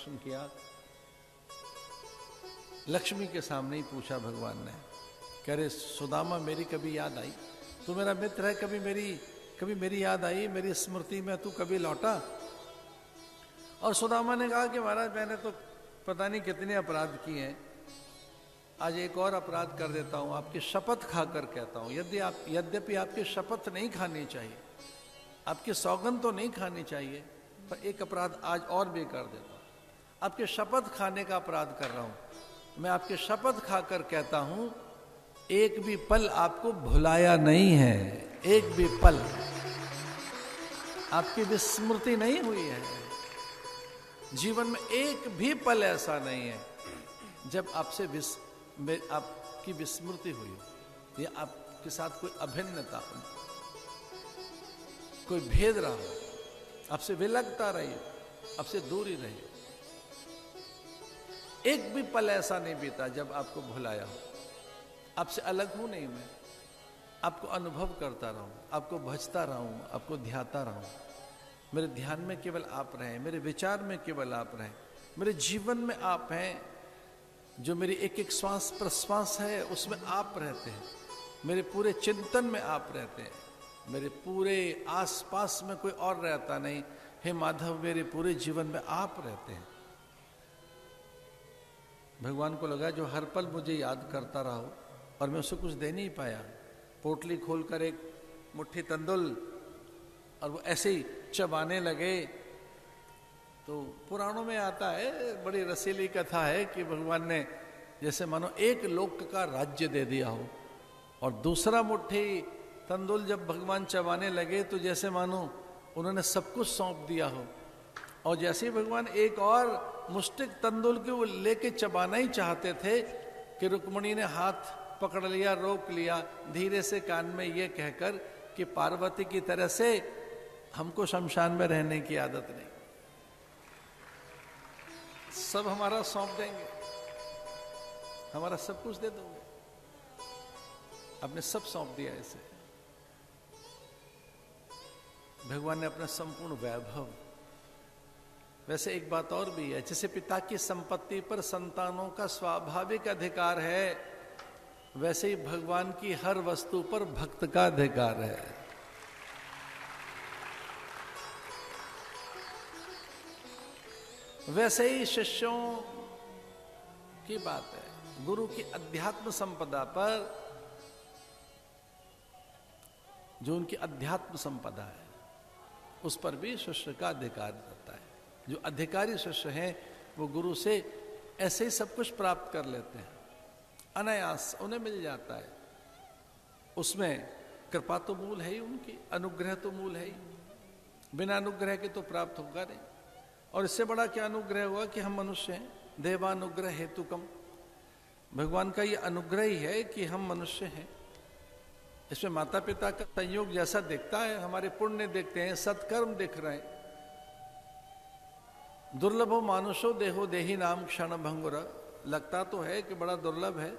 प्रश्न किया, लक्ष्मी के सामने ही पूछा भगवान ने, कह रहे सुदामा मेरी कभी याद आई? तू मेरा मित्र है, कभी मेरी याद आई, मेरी स्मृति में तू कभी लौटा? और सुदामा ने कहा कि महाराज मैंने तो पता नहीं कितने अपराध किए हैं, आज एक और अपराध कर देता हूं, आपकी शपथ खाकर कहता हूं, यद्यपि आपकी शपथ नहीं खानी चाहिए, आपकी सौगंध तो नहीं खानी चाहिए, पर एक अपराध आज और भी कर देता हूं। आपके शपथ खाने का अपराध कर रहा हूं। मैं आपकी शपथ खाकर कहता हूं, एक भी पल आपको भुलाया नहीं है, एक भी पल आपकी विस्मृति नहीं हुई है। जीवन में एक भी पल ऐसा नहीं है जब आपकी विस्मृति हुई हो, या आपके साथ कोई अभिन्नता हो, कोई भेद रहा हो, आपसे विलगता रही, आपसे दूरी रही। एक भी पल ऐसा नहीं बीता जब आपको भुलाया हो। आपसे अलग हूं नहीं मैं, आपको अनुभव करता रहूं, आपको भजता रहूं, आपको ध्याता रहूं। मेरे ध्यान में केवल आप रहें, मेरे विचार में केवल आप रहें, मेरे जीवन में आप हैं। जो मेरी एक एक श्वास प्रश्वास है उसमें आप रहते हैं, मेरे पूरे चिंतन में आप रहते हैं, मेरे पूरे आसपास में कोई और रहता नहीं। हे माधव, मेरे पूरे जीवन में आप रहते हैं। भगवान को लगा जो हर पल मुझे याद करता रहा हो और मैं उसे कुछ दे नहीं पाया। पोटली खोलकर एक मुट्ठी तंदुल और वो ऐसे ही चबाने लगे। तो पुराणों में आता है, बड़ी रसीली कथा है कि भगवान ने जैसे मानो एक लोक का राज्य दे दिया हो, और दूसरा मुट्ठी तंदुल जब भगवान चबाने लगे तो जैसे मानो उन्होंने सब कुछ सौंप दिया हो। और जैसे ही भगवान एक और मुष्टिक तंदुल के वो लेके चबाना ही चाहते थे कि रुक्मिणी ने हाथ पकड़ लिया, रोक लिया, धीरे से कान में ये कहकर कि पार्वती की तरह से हमको शमशान में रहने की आदत नहीं, सब हमारा सौंप देंगे, हमारा सब कुछ दे दोगे। आपने सब सौंप दिया इसे। भगवान ने अपना संपूर्ण वैभव। वैसे एक बात और भी है, जैसे पिता की संपत्ति पर संतानों का स्वाभाविक अधिकार है, वैसे ही भगवान की हर वस्तु पर भक्त का अधिकार है। वैसे ही शिष्यों की बात है, गुरु की अध्यात्म संपदा पर, जो उनकी अध्यात्म संपदा है उस पर भी शिष्य का अधिकार रहता है। जो अधिकारी शिष्य हैं वो गुरु से ऐसे ही सब कुछ प्राप्त कर लेते हैं, अनायास उन्हें मिल जाता है। उसमें कृपा तो मूल है ही, उनकी अनुग्रह तो मूल है ही, बिना अनुग्रह के तो प्राप्त होगा नहीं। और इससे बड़ा क्या अनुग्रह हुआ कि हम मनुष्य हैं, देवानुग्रह हेतुकम। भगवान का ये अनुग्रह ही है कि हम मनुष्य हैं। इसमें माता पिता का संयोग जैसा दिखता है, हमारे पुण्य दिखते हैं, सत्कर्म दिख रहे हैं। दुर्लभो मानुषो देहो देही नाम क्षण भंगुर, लगता तो है कि बड़ा दुर्लभ है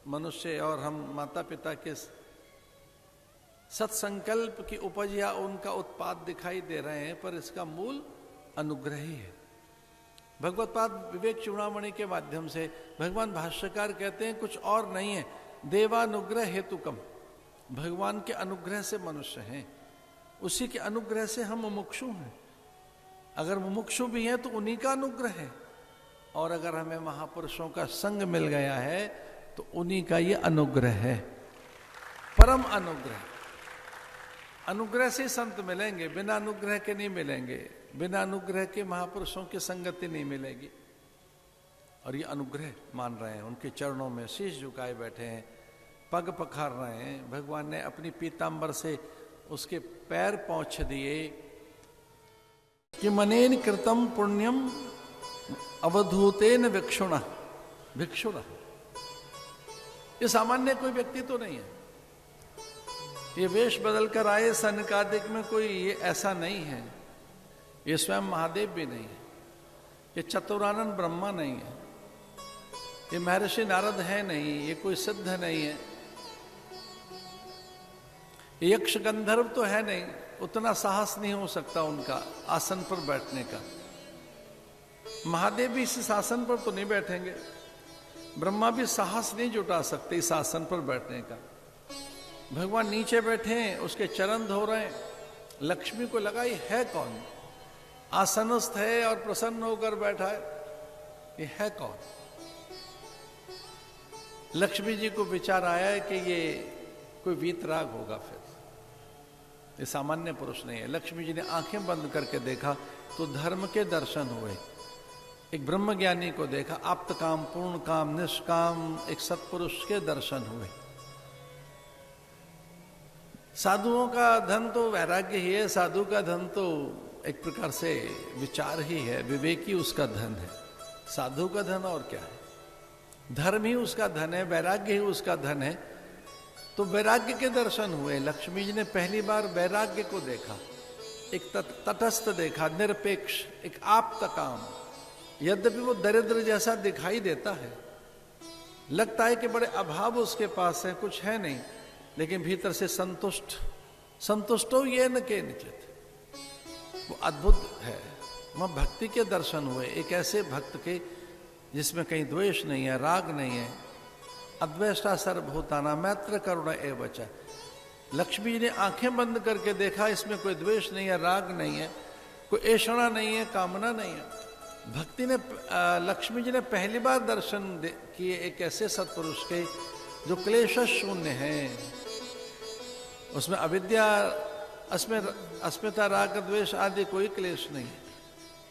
मनुष्य और हम माता पिता के सत्संकल्प की उपज या उनका उत्पाद दिखाई दे रहे हैं, पर इसका मूल अनुग्रह ही है। भगवत पाद विवेक चूड़ामणि के माध्यम से भगवान भाष्यकार कहते हैं कुछ और नहीं है, देवानुग्रह हेतुकम। भगवान के अनुग्रह से मनुष्य हैं, उसी के अनुग्रह से हम मुमुक्षु हैं। अगर मुमुक्षु भी हैं तो उन्हीं का अनुग्रह है, और अगर हमें महापुरुषों का संग मिल गया है तो उन्हीं का ये अनुग्रह है, परम अनुग्रह। अनुग्रह से संत मिलेंगे, बिना अनुग्रह के नहीं मिलेंगे, बिना अनुग्रह के महापुरुषों की संगति नहीं मिलेगी। और ये अनुग्रह मान रहे हैं, उनके चरणों में शीश झुकाए बैठे हैं, पग पखार रहे हैं। भगवान ने अपनी पीतांबर से उसके पैर पोंछ दिए कि मनेन कृतम पुण्यम अवधूतेन भिक्षुणा। भिक्षुणा ये सामान्य कोई व्यक्ति तो नहीं है, ये वेश बदल कर आए सनकादिक में कोई ये ऐसा नहीं है, ये स्वयं महादेव भी नहीं है, ये चतुरानंद ब्रह्मा नहीं है, ये महर्षि नारद है नहीं, ये कोई सिद्ध नहीं है, ये यक्ष गंधर्व तो है नहीं, उतना साहस नहीं हो सकता उनका आसन पर बैठने का। महादेव भी इस आसन पर तो नहीं बैठेंगे, ब्रह्मा भी साहस नहीं जुटा सकते इस आसन पर बैठने का। भगवान नीचे बैठे हैं, उसके चरण धो रहे हैं। लक्ष्मी को लगा ये है कौन, आसनस्थ है और प्रसन्न होकर बैठा है, ये है कौन। लक्ष्मी जी को विचार आया है कि ये कोई वीतराग होगा, फिर ये सामान्य पुरुष नहीं है। लक्ष्मी जी ने आंखें बंद करके देखा तो धर्म के दर्शन हुए। एक ब्रह्मज्ञानी को देखा, आप्त काम, पूर्ण काम, निष्काम एक सत्पुरुष के दर्शन हुए। साधुओं का धन तो वैराग्य ही है, साधु का धन तो एक प्रकार से विचार ही है, विवेक ही उसका धन है। साधु का धन और क्या है, धर्म ही उसका धन है, वैराग्य ही उसका धन है। तो वैराग्य के दर्शन हुए। लक्ष्मी जी ने पहली बार वैराग्य को देखा, एक तटस्थ देखा, निरपेक्ष, एक आप्त काम। यद्यपि वो दरिद्र जैसा दिखाई देता है, लगता है कि बड़े अभाव उसके पास है, कुछ है नहीं, लेकिन भीतर से संतुष्टो ये न के निचित, वो अद्भुत है। वहां भक्ति के दर्शन हुए, एक ऐसे भक्त के जिसमें कहीं द्वेष नहीं है, राग नहीं है। अद्वेष्टा सर्वभूताना मैत्र करुणा एवच। लक्ष्मी जी ने आंखें बंद करके देखा, इसमें कोई द्वेष नहीं है, राग नहीं है, कोई ऐषणा नहीं है, कामना नहीं है। भक्ति ने लक्ष्मी जी ने पहली बार दर्शन किए एक ऐसे सत्पुरुष के जो क्लेश शून्य है, उसमें अविद्या, अस्मिता, राग, द्वेष आदि कोई क्लेश नहीं है।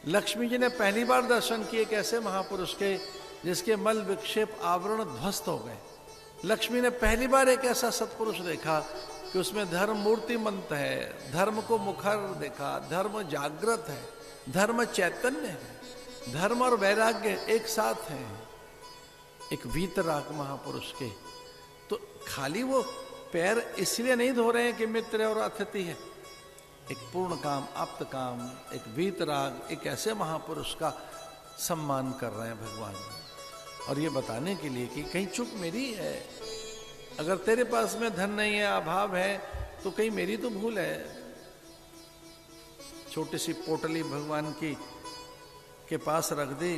लक्ष्मी जी ने पहली बार दर्शन किए एक ऐसे महापुरुष के जिसके मल विक्षेप आवरण ध्वस्त हो गए। लक्ष्मी ने पहली बार एक ऐसा सत्पुरुष देखा कि उसमें धर्म मूर्तिमंत है, धर्म को मुखर देखा, धर्म जागृत है, धर्म चैतन्य है, धर्म और वैराग्य एक साथ है, एक वीतराग महापुरुष के। तो खाली वो पैर इसलिए नहीं धो रहे हैं कि मित्र और अतिथि है, एक पूर्ण काम, आप्त काम, एक वीतराग, एक ऐसे महापुरुष का सम्मान कर रहे हैं भगवान। और ये बताने के लिए कि कहीं चूक मेरी है, अगर तेरे पास में धन नहीं है, अभाव है, तो कहीं मेरी तो भूल है। छोटी सी पोटली भगवान की के पास रख दी,